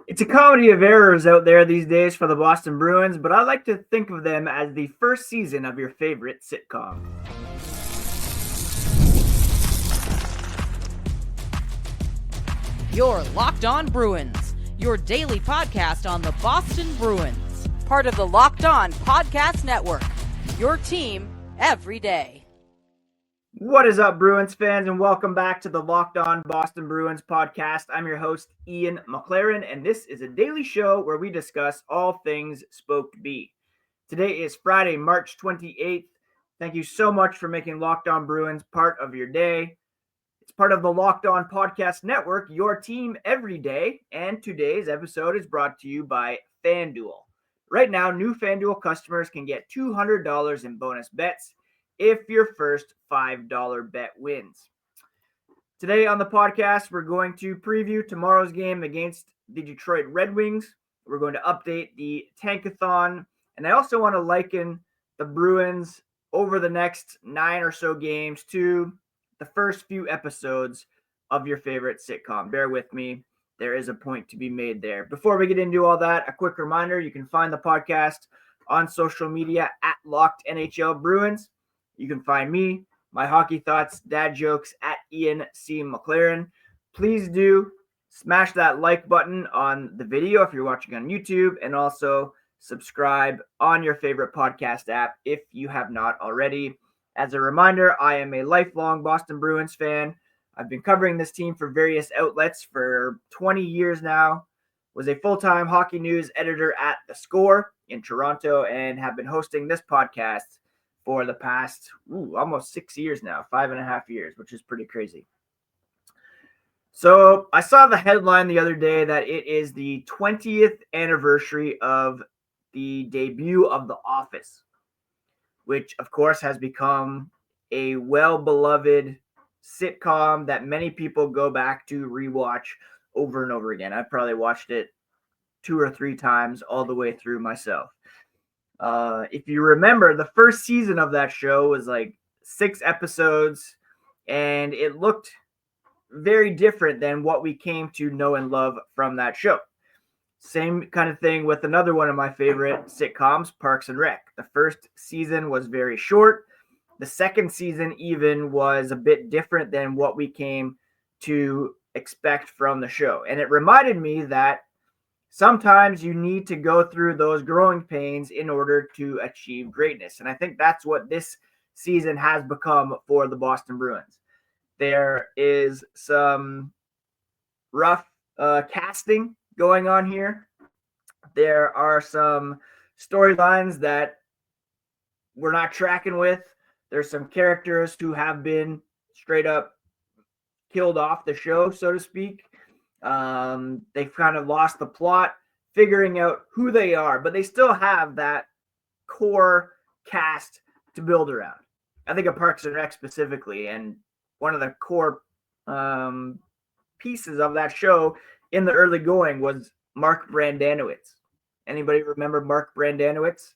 It's a comedy of errors out there these days for the Boston Bruins, but I like to think of them as the first season of your favorite sitcom. You're Locked On Bruins, your daily podcast on the Boston Bruins. Part of the Locked On Podcast Network, your team every day. What is up, Bruins fans, and welcome back to the Locked On Boston Bruins podcast. I'm your host, Ian McLaren, and this is a daily show where we discuss all things Spoke B. Today is Friday, March 28th. Thank you so much for making Locked On Bruins part of your day. It's part of the Locked On Podcast Network, your team every day, and today's episode is brought to you by FanDuel. Right now, new FanDuel customers can get $200 in bonus bets if your first $5 bet wins. Today on the podcast, we're going to preview tomorrow's game against the Detroit Red Wings. We're going to update the Tankathon, and I also want to liken the Bruins over the next 9 or so games to the first few episodes of your favorite sitcom. Bear with me. There is a point to be made there. Before we get into all that, a quick reminder, you can find the podcast on social media at Locked NHL Bruins. You can find me, my hockey thoughts, dad jokes at Ian C. McLaren. Please do smash that like button on the video if you're watching on YouTube, and also subscribe on your favorite podcast app if you have not already. As a reminder, I am a lifelong Boston Bruins fan. I've been covering this team for various outlets for 20 years now. Was a full-time hockey news editor at The Score in Toronto and have been hosting this podcast for the past almost 6 years now, 5.5 years, which is pretty crazy. So I saw the headline the other day that it is the 20th anniversary of the debut of The Office, which of course has become a well-beloved sitcom that many people go back to rewatch over and over again. I've probably watched it 2 or 3 times all the way through myself. If you remember, the first season of that show was like 6 episodes, and it looked very different than what we came to know and love from that show. Same kind of thing with another one of my favorite sitcoms, Parks and Rec. The first season was very short. The second season even was a bit different than what we came to expect from the show. And it reminded me that sometimes you need to go through those growing pains in order to achieve greatness. And I think that's what this season has become for the Boston Bruins. There is some rough casting going on here. There are some storylines that we're not tracking with. There's some characters who have been straight up killed off the show, so to speak. They've kind of lost the plot, figuring out who they are, but they still have that core cast to build around. I think of Parks and Rec specifically, and one of the core pieces of that show in the early going was Mark Brandanowitz. Anybody remember Mark Brandanowitz?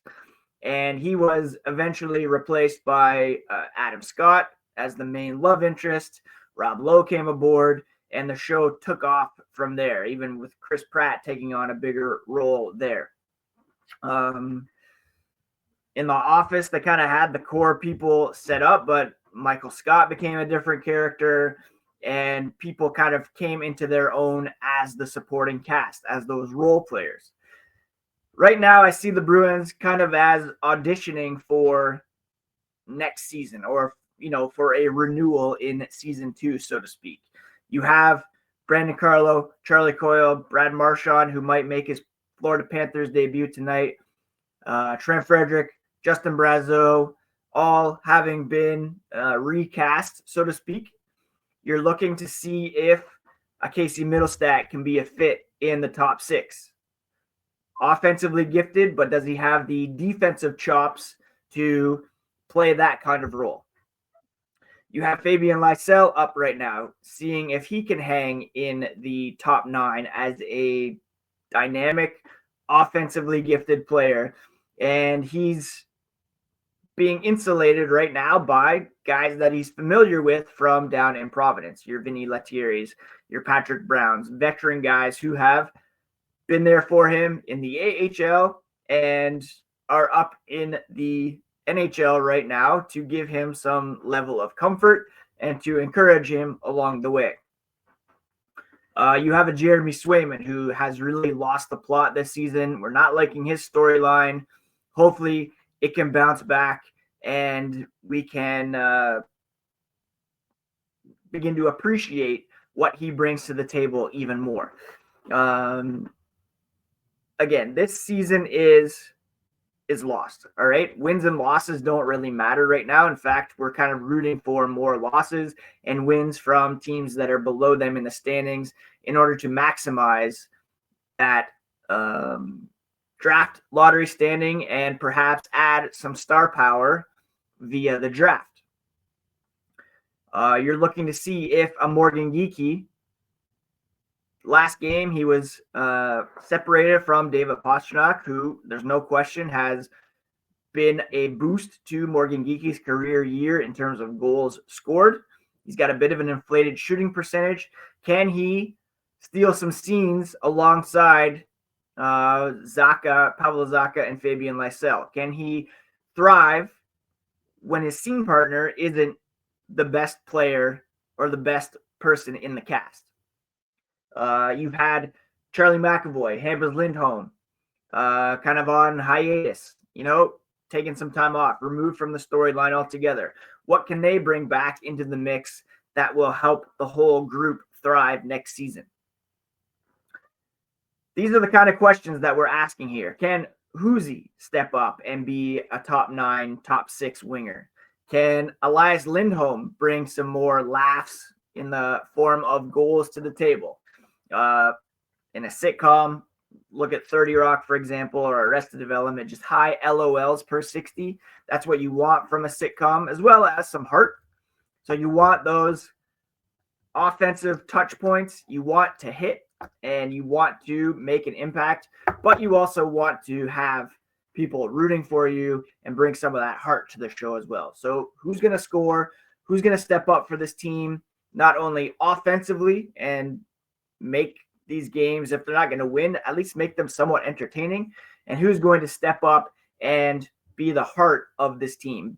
And he was eventually replaced by Adam Scott as the main love interest. Rob Lowe came aboard, and the show took off from there, even with Chris Pratt taking on a bigger role there. In The Office, they kind of had the core people set up, but Michael Scott became a different character, and people kind of came into their own as the supporting cast, as those role players. Right now, I see the Bruins kind of as auditioning for next season, or, for a renewal in season 2, so to speak. You have Brandon Carlo, Charlie Coyle, Brad Marchand, who might make his Florida Panthers debut tonight, Trent Frederick, Justin Brazeau, all having been recast, so to speak. You're looking to see if a Casey Middlestat can be a fit in the top 6. Offensively gifted, but does he have the defensive chops to play that kind of role? You have Fabian Lysell up right now, seeing if he can hang in the top 9 as a dynamic, offensively gifted player. And he's being insulated right now by guys that he's familiar with from down in Providence. Your Vinny Lettieri's, your Patrick Browns, veteran guys who have been there for him in the AHL and are up in the NHL right now to give him some level of comfort and to encourage him along the way. You have a Jeremy Swayman who has really lost the plot this season. We're not liking his storyline. Hopefully it can bounce back and we can begin to appreciate what he brings to the table even more. Again, this season is lost. All right. Wins and losses don't really matter right now. In fact, we're kind of rooting for more losses and wins from teams that are below them in the standings in order to maximize that draft lottery standing and perhaps add some star power via the draft. You're looking to see if a Morgan Geekie, last game, he was separated from David Pastrnak, who there's no question has been a boost to Morgan Geekie's career year in terms of goals scored. He's got a bit of an inflated shooting percentage. Can he steal some scenes alongside Pavel Zacha, and Fabian Lysell? Can he thrive when his scene partner isn't the best player or the best person in the cast? You've had Charlie McAvoy, Hampus Lindholm, kind of on hiatus, taking some time off, removed from the storyline altogether. What can they bring back into the mix that will help the whole group thrive next season? These are the kind of questions that we're asking here. Can Huzi step up and be a top 9, top 6 winger? Can Elias Lindholm bring some more laughs in the form of goals to the table? In a sitcom, look at 30 Rock, for example, or Arrested Development, just high LOLs per 60. That's what you want from a sitcom, as well as some heart. So you want those offensive touch points. You want to hit and you want to make an impact, but you also want to have people rooting for you and bring some of that heart to the show as well. So who's going to score? Who's going to step up for this team, not only offensively and make these games, if they're not going to win, at least make them somewhat entertaining, and who's going to step up and be the heart of this team,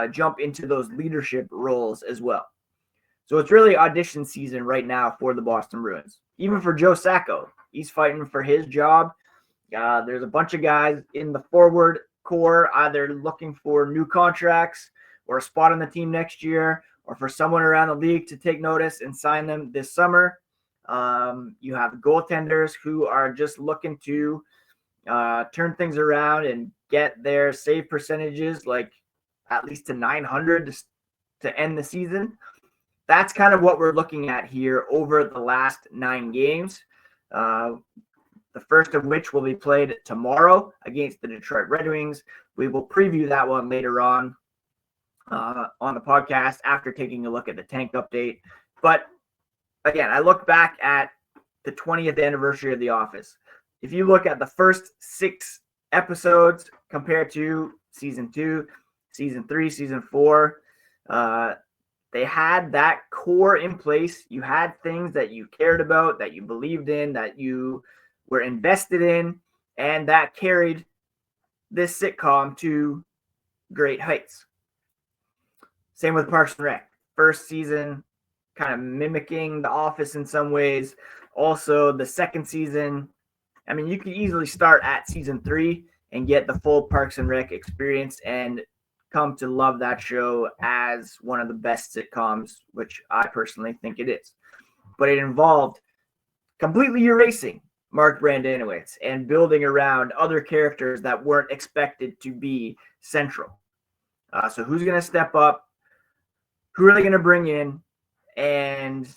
jump into those leadership roles as well. So it's really audition season right now for the Boston Bruins. Even for Joe Sacco, he's fighting for his job. There's a bunch of guys in the forward core either looking for new contracts or a spot on the team next year, or for someone around the league to take notice and sign them this summer. You have goaltenders who are just looking to turn things around and get their save percentages like at least to 900 to end the season. That's kind of what we're looking at here over the last 9 games. The first of which will be played tomorrow against the Detroit Red Wings. We will preview that one later on the podcast after taking a look at the tank update. But again, I look back at the 20th anniversary of The Office. If you look at the first 6 episodes compared to season 2, season 3, season 4, they had that core in place. You had things that you cared about, that you believed in, that you were invested in, and that carried this sitcom to great heights. Same with Parks and Rec. First season, kind of mimicking The Office in some ways. Also, the second season, I mean, you could easily start at season 3 and get the full Parks and Rec experience and come to love that show as one of the best sitcoms, which I personally think it is. But it involved completely erasing Mark Brandanowitz and building around other characters that weren't expected to be central. So who's going to step up? Who are they going to bring in? And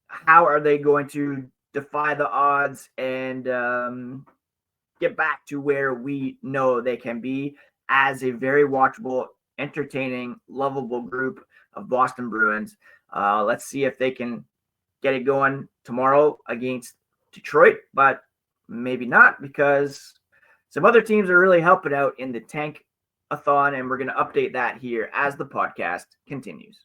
how are they going to defy the odds and get back to where we know they can be as a very watchable, entertaining, lovable group of Boston Bruins? Let's see if they can get it going tomorrow against Detroit, but maybe not, because some other teams are really helping out in the tank-a-thon, and we're going to update that here as the podcast continues.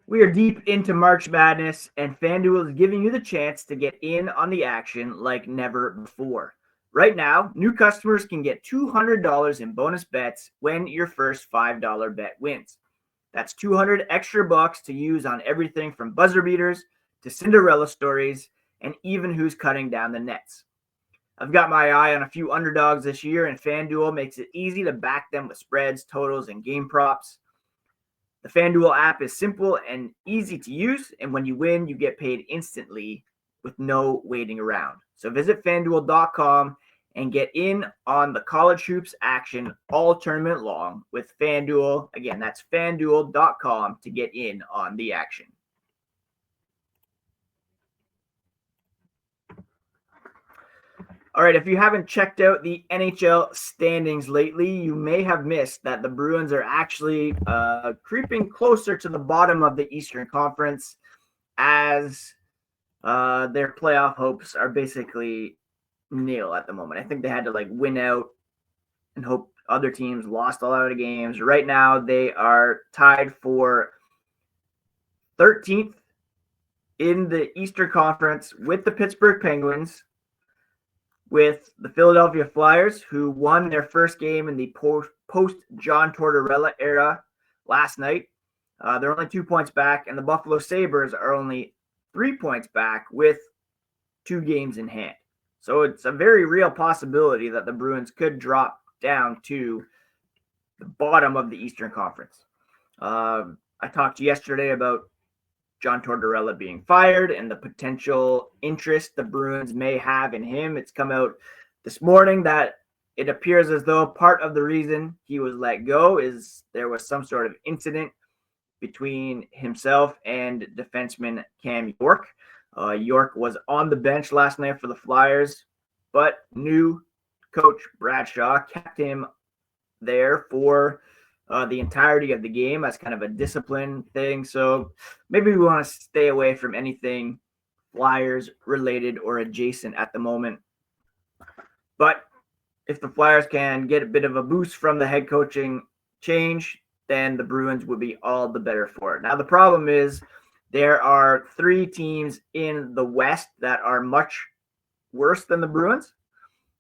We are deep into March Madness, and FanDuel is giving you the chance to get in on the action like never before. Right now, new customers can get $200 in bonus bets when your first $5 bet wins. That's 200 extra bucks to use on everything from buzzer beaters to Cinderella stories and even who's cutting down the nets. I've got my eye on a few underdogs this year, and FanDuel makes it easy to back them with spreads, totals, and game props. The FanDuel app is simple and easy to use, and when you win, you get paid instantly with no waiting around. So visit FanDuel.com and get in on the college hoops action all tournament long with FanDuel. Again, that's FanDuel.com to get in on the action. All right, if you haven't checked out the NHL standings lately, you may have missed that the Bruins are actually creeping closer to the bottom of the Eastern Conference as their playoff hopes are basically nil at the moment. I think they had to win out and hope other teams lost a lot of games. Right now, they are tied for 13th in the Eastern Conference with the Pittsburgh Penguins, with the Philadelphia Flyers, who won their first game in the post-John Tortorella era last night. They're only 2 points back, and the Buffalo Sabres are only 3 points back with 2 games in hand. So it's a very real possibility that the Bruins could drop down to the bottom of the Eastern Conference. I talked yesterday about John Tortorella being fired and the potential interest the Bruins may have in him. It's come out this morning that it appears as though part of the reason he was let go is there was some sort of incident between himself and defenseman Cam York. York was on the bench last night for the Flyers, but new coach Bradshaw kept him there for the entirety of the game as kind of a discipline thing. So maybe we want to stay away from anything Flyers related or adjacent at the moment. But if the Flyers can get a bit of a boost from the head coaching change, then the Bruins would be all the better for it. Now, the problem is there are 3 teams in the West that are much worse than the Bruins.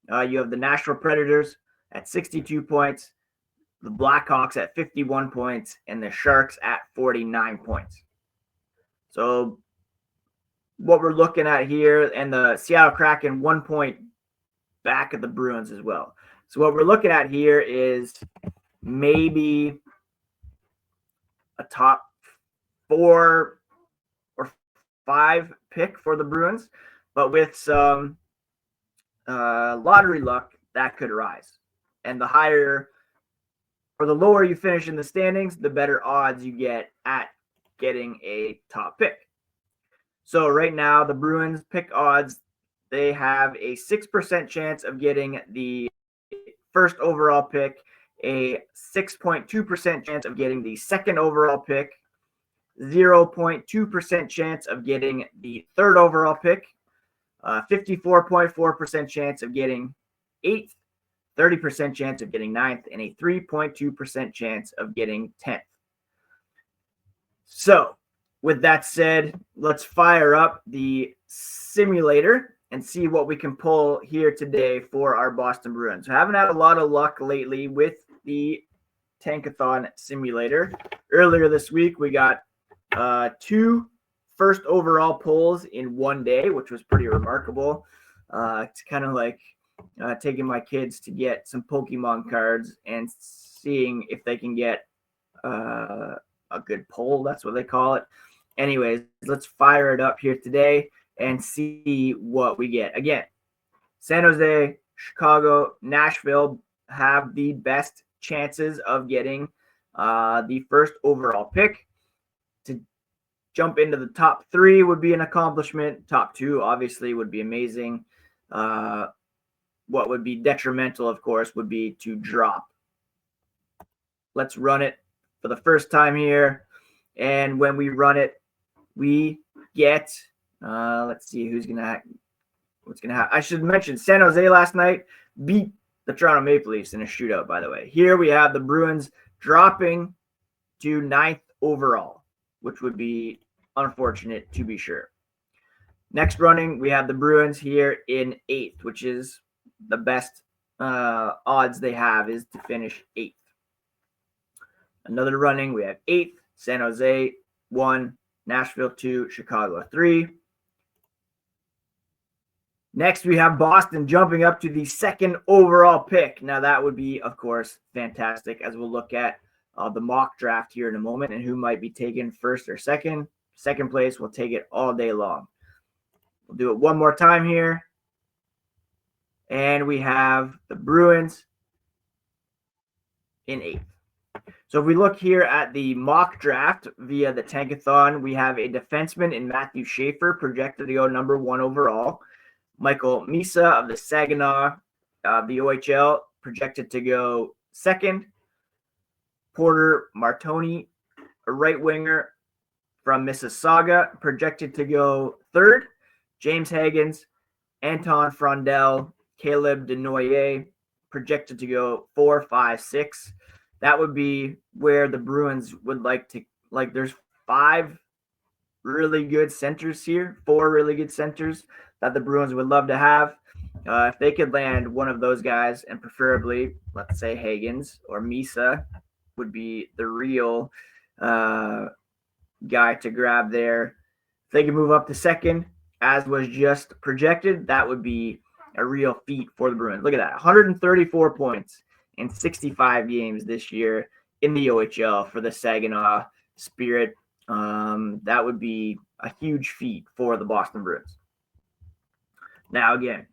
You have the Nashville Predators at 62 points, the Blackhawks at 51 points, and the Sharks at 49 points. So what we're looking at here, and the Seattle Kraken 1 point back at the Bruins as well. So what we're looking at here is maybe a top 4 or 5 pick for the Bruins, but with some lottery luck, that could rise. And the higher or the lower you finish in the standings, the better odds you get at getting a top pick. So right now, the Bruins pick odds, they have a 6% chance of getting the first overall pick, a 6.2% chance of getting the second overall pick, 0.2% chance of getting the third overall pick, 54.4% chance of getting 8th, 30% chance of getting 9th, and a 3.2% chance of getting 10th. So, with that said, let's fire up the simulator and see what we can pull here today for our Boston Bruins. I haven't had a lot of luck lately with the Tankathon simulator. Earlier this week, we got 2 first overall pulls in one day, which was pretty remarkable. It's kind of like taking my kids to get some Pokemon cards and seeing if they can get a good pull. That's what they call it. Anyways, let's fire it up here today and see what we get. Again, San Jose, Chicago, Nashville have the best chances of getting the first overall pick. To jump into the top 3 would be an accomplishment. Top 2 obviously would be amazing. What would be detrimental, of course, would be to drop. Let's run it for the first time here. And when we run it, we get, let's see what's going to happen. I should mention San Jose last night beat the Toronto Maple Leafs in a shootout, by the way. Here we have the Bruins dropping to 9th overall. which would be unfortunate to be sure. Next running, we have the Bruins here in 8th, which is the best odds they have is to finish 8th. Another running, we have 8th, San Jose 1, Nashville 2, Chicago 3. Next, we have Boston jumping up to the 2nd overall pick. Now, that would be, of course, fantastic, as we'll look at the mock draft here in a moment and who might be taken 1st or 2nd. Second place, we'll take it all day long. We'll do it one more time here. And we have the Bruins in 8th. So if we look here at the mock draft via the Tankathon, we have a defenseman in Matthew Schaefer projected to go number 1 overall. Michael Misa of the Saginaw, the OHL, projected to go 2nd. Porter Martoni, a right winger from Mississauga, projected to go 3rd. James Hagens, Anton Frondel, Caleb Denoyer, projected to go 4, 5, 6. That would be where the Bruins would like to, there's 5 really good centers here, 4 really good centers that the Bruins would love to have. If they could land one of those guys, and preferably, let's say Hagens or Misa would be the real guy to grab there. If they could move up to 2nd, as was just projected, that would be a real feat for the Bruins. Look at that, 134 points in 65 games this year in the OHL for the Saginaw Spirit. That would be a huge feat for the Boston Bruins. Now, again,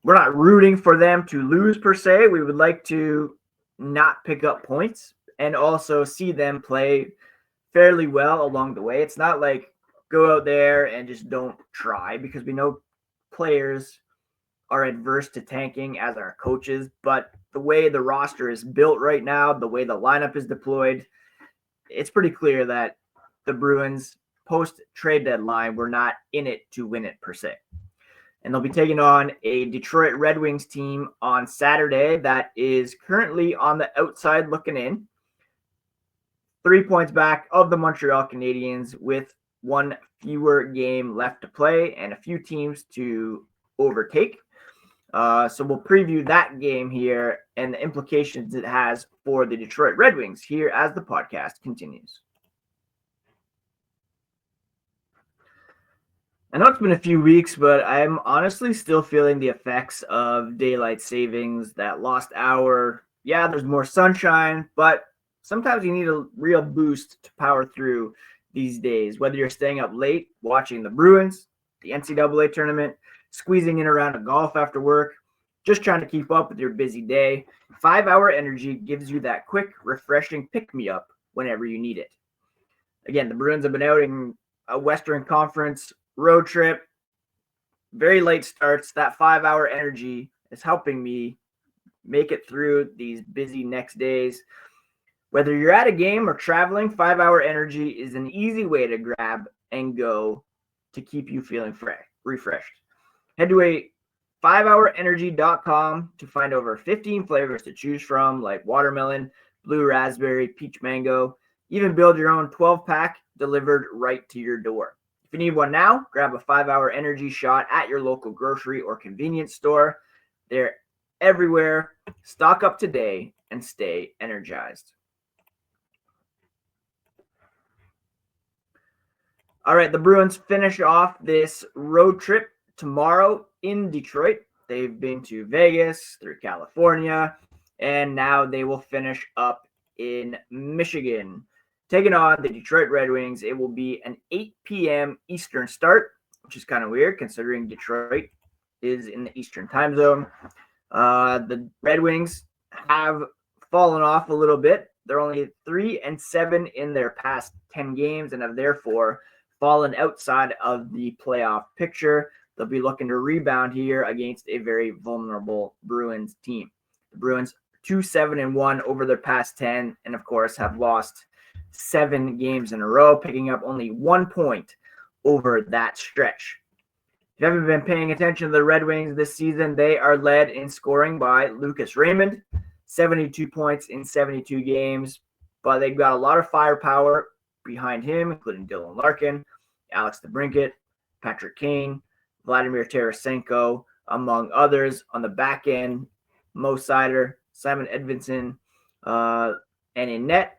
we're not rooting for them to lose per se. We would like to not pick up points and also see them play fairly well along the way. It's not like go out there and just don't try, because we know players are adverse to tanking, as are coaches. But the way the roster is built right now, the way the lineup is deployed, it's pretty clear that the Bruins post-trade deadline were not in it to win it per se. And they'll be taking on a Detroit Red Wings team on Saturday that is currently on the outside looking in. 3 points back of the Montreal Canadiens with 1 fewer game left to play and a few teams to overtake. So we'll preview that game here and the implications it has for the Detroit Red Wings here as the podcast continues. I know it's been a few weeks, but I'm honestly still feeling the effects of daylight savings, that lost hour. Yeah, there's more sunshine, but sometimes you need a real boost to power through these days, whether you're staying up late watching the Bruins, the NCAA tournament, squeezing in around a golf after work, just trying to keep up with your busy day. 5-Hour Energy gives you that quick, refreshing pick-me-up whenever you need it. Again, the Bruins have been out in a Western Conference road trip, very late starts. That 5-Hour Energy is helping me make it through these busy next days. Whether you're at a game or traveling, 5-Hour Energy is an easy way to grab and go to keep you feeling refreshed. Head to 5hourenergy.com to find over 15 flavors to choose from, like watermelon, blue raspberry, peach mango. Even build your own 12-pack delivered right to your door. If you need one now, grab a 5-Hour Energy shot at your local grocery or convenience store. They're everywhere. Stock up today and stay energized. All right, the Bruins finish off this road trip tomorrow in Detroit. They've been to Vegas, through California, and now they will finish up in Michigan, taking on the Detroit Red Wings. It will be an 8 p.m. Eastern start, which is kind of weird considering Detroit is in the Eastern time zone. The Red Wings have fallen off a little bit. They're only 3-7 in their past 10 games and have therefore fallen outside of the playoff picture. They'll be looking to rebound here against a very vulnerable Bruins team. The Bruins 2-7-1 over their past 10, and of course have lost 7 games in a row, picking up only 1 point over that stretch. If you haven't been paying attention to the Red Wings this season, they are led in scoring by Lucas Raymond, 72 points in 72 games, but they've got a lot of firepower behind him, including Dylan Larkin, Alex DeBrincat, Patrick Kane, Vladimir Tarasenko, among others. On the back end, Mo Seider, Simon Edvinsson, and in net,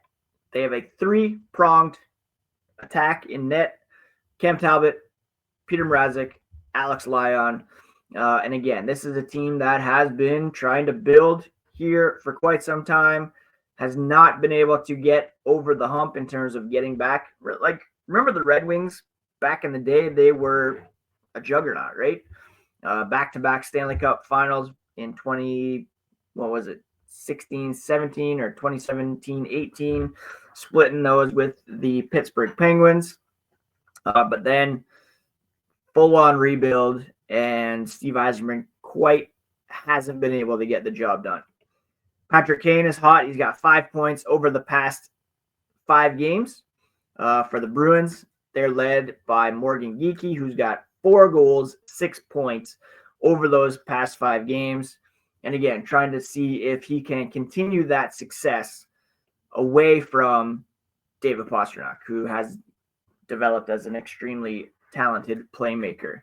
they have a three-pronged attack in net. Cam Talbot, Peter Mrazek, Alex Lyon. And again, this is a team that has been trying to build here for quite some time, has not been able to get over the hump in terms of getting back. Like, remember the Red Wings back in the day? They were a juggernaut, right? Back-to-back Stanley Cup finals in 16-17 or 2017-18, splitting those with the Pittsburgh Penguins. But then full-on rebuild, and Steve Yzerman quite hasn't been able to get the job done. Patrick Kane is hot. He's got 5 points over the past 5 games. For the Bruins, they're led by Morgan Geekie, who's got 4 goals, 6 points over those past 5 games. And again, trying to see if he can continue that success away from David Pastrnak, who has developed as an extremely talented playmaker.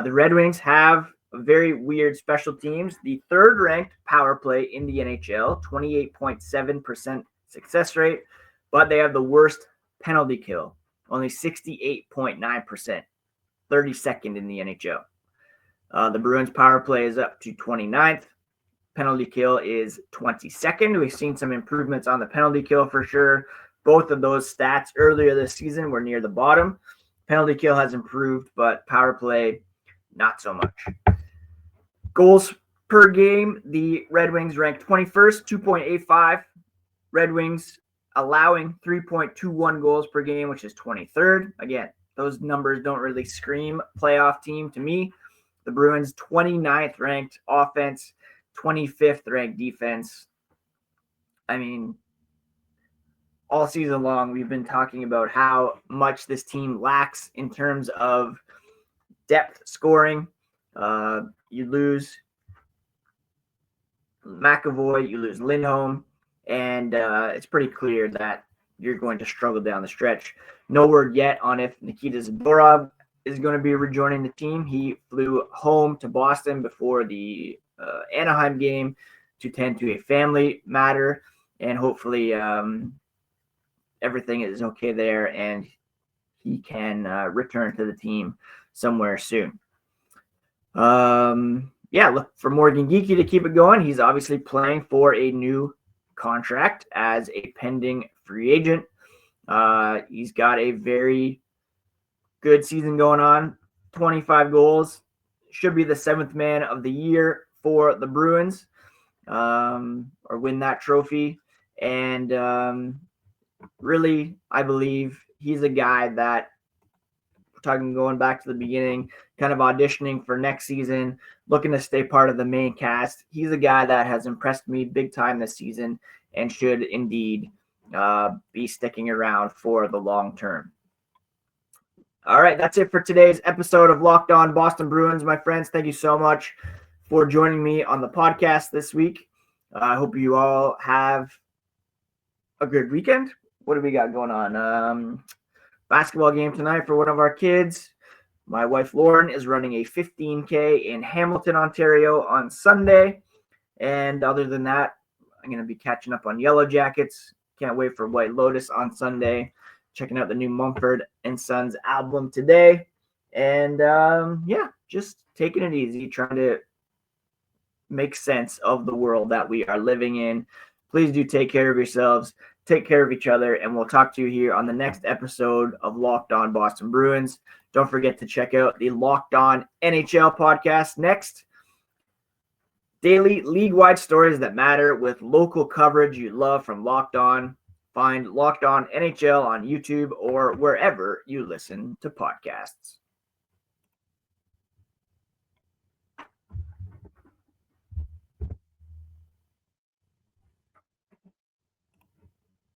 The Red Wings have very weird special teams. The third-ranked power play in the NHL, 28.7% success rate, but they have the worst penalty kill, only 68.9%, 32nd in the NHL. The Bruins power play is up to 29th. Penalty kill is 22nd. We've seen some improvements on the penalty kill for sure. Both of those stats earlier this season were near the bottom. Penalty kill has improved, but power play, not so much. Goals per game, the Red Wings ranked 21st, 2.85. Red Wings allowing 3.21 goals per game, which is 23rd. Again, those numbers don't really scream playoff team to me. The Bruins 29th ranked offense, 25th ranked defense. I mean, all season long, we've been talking about how much this team lacks in terms of depth scoring. You lose McAvoy, you lose Lindholm, and it's pretty clear that you're going to struggle down the stretch. No word yet on if Nikita Zadorov is going to be rejoining the team. He flew home to Boston before the Anaheim game to tend to a family matter, and hopefully everything is okay there and he can return to the team somewhere soon. Look for Morgan Geekie to keep it going. He's obviously playing for a new contract as a pending free agent. He's got a very good season going on, 25 goals, should be the 7th man of the year for the Bruins, or win that trophy. And really, I believe he's a guy that, going back to the beginning, kind of auditioning for next season, looking to stay part of the main cast. He's a guy that has impressed me big time this season and should indeed be sticking around for the long term. All right, that's it for today's episode of Locked On Boston Bruins, my friends. Thank you so much for joining me on the podcast this week. I hope you all have a good weekend. What do we got going on? Basketball game tonight for one of our kids. My wife Lauren is running a 15K in Hamilton, Ontario on Sunday. And other than that, I'm going to be catching up on Yellow Jackets. Can't wait for White Lotus on Sunday. Checking out the new Mumford & Sons album today. And just taking it easy, trying to make sense of the world that we are living in. Please do take care of yourselves. Take care of each other, and we'll talk to you here on the next episode of Locked On Boston Bruins. Don't forget to check out the Locked On NHL podcast next. Daily league-wide stories that matter with local coverage you love from Locked On. Find Locked On NHL on YouTube or wherever you listen to podcasts.